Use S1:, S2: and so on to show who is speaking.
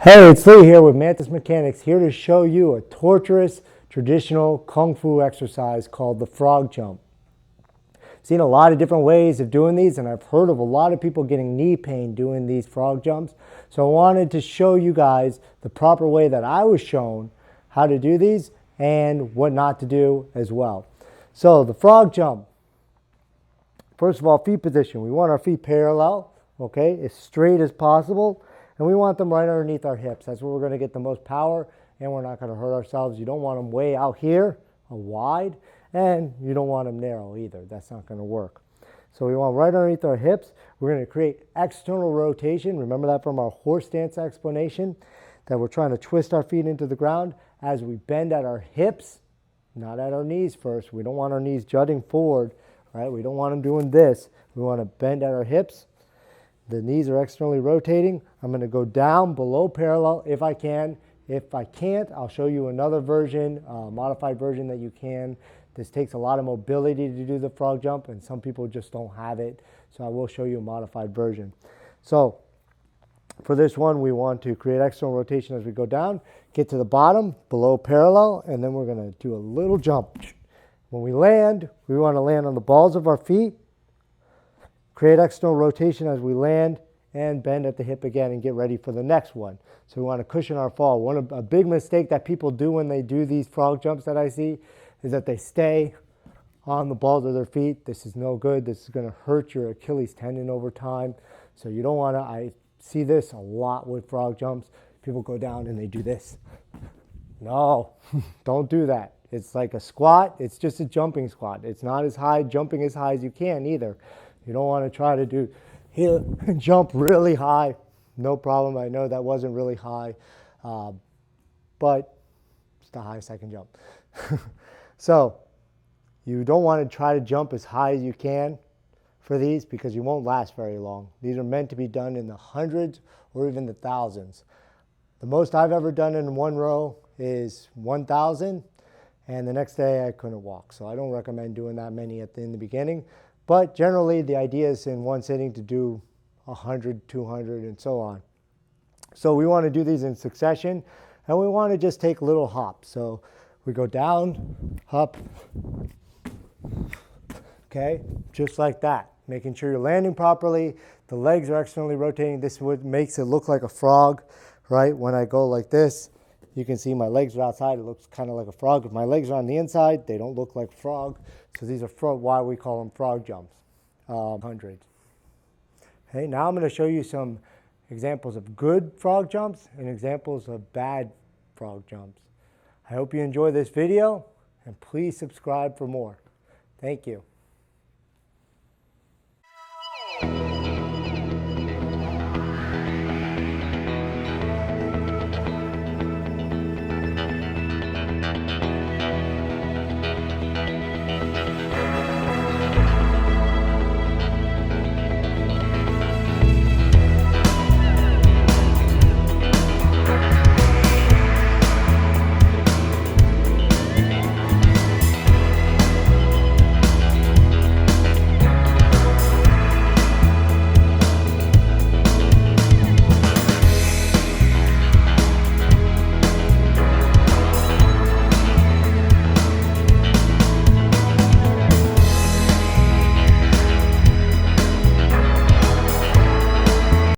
S1: Hey, it's Lee here with Mantis Mechanics, here to show you a torturous traditional Kung Fu exercise called the frog jump. I've seen a lot of different ways of doing these, and I've heard of a lot of people getting knee pain doing these frog jumps. So I wanted to show you guys the proper way that I was shown how to do these and what not to do as well. So the frog jump. First of all, feet position. We want our feet parallel, okay, as straight as possible. And we want them right underneath our hips. That's where we're going to get the most power, and we're not going to hurt ourselves. You don't want them way out here or wide, and you don't want them narrow either. That's not going to work. So we want right underneath our hips. We're going to create external rotation. Remember that from our horse stance explanation, that we're trying to twist our feet into the ground as we bend at our hips, not at our knees first. We don't want our knees jutting forward, right? We don't want them doing this. We want to bend at our hips. The knees are externally rotating. I'm going to go down below parallel if I can. If I can't, I'll show you another version, modified version that you can. This takes a lot of mobility to do the frog jump, and some people just don't have it. So I will show you a modified version. So for this one, we want to create external rotation as we go down, get to the bottom, below parallel, and then we're going to do a little jump. When we land, we want to land on the balls of our feet. Create external rotation as we land and bend at the hip again and get ready for the next one. So we want to cushion our fall. A big mistake that people do when they do these frog jumps that I see is that they stay on the balls of their feet. This is no good. This is going to hurt your Achilles tendon over time. So you don't want to, I see this a lot with frog jumps. People go down and they do this. No, don't do that. It's like a squat. It's just a jumping squat. It's not as high, jumping as high as you can either. You don't want to try to do here and jump really high. No problem. I know that wasn't really high, but it's the highest I can jump. So you don't want to try to jump as high as you can for these because you won't last very long. These are meant to be done in the hundreds or even the thousands. The most I've ever done in one row is 1,000, and the next day I couldn't walk. So I don't recommend doing that many in the beginning. But generally, the idea is in one sitting to do 100, 200, and so on. So we want to do these in succession, and we want to just take little hops. So we go down, up, okay, just like that. Making sure you're landing properly. The legs are externally rotating. This is what makes it look like a frog, right? When I go like this, you can see my legs are outside. It looks kind of like a frog. If my legs are on the inside, they don't look like a frog. So these are why we call them frog jumps. 100. Okay, now I'm going to show you some examples of good frog jumps and examples of bad frog jumps. I hope you enjoy this video, and please subscribe for more. Thank you.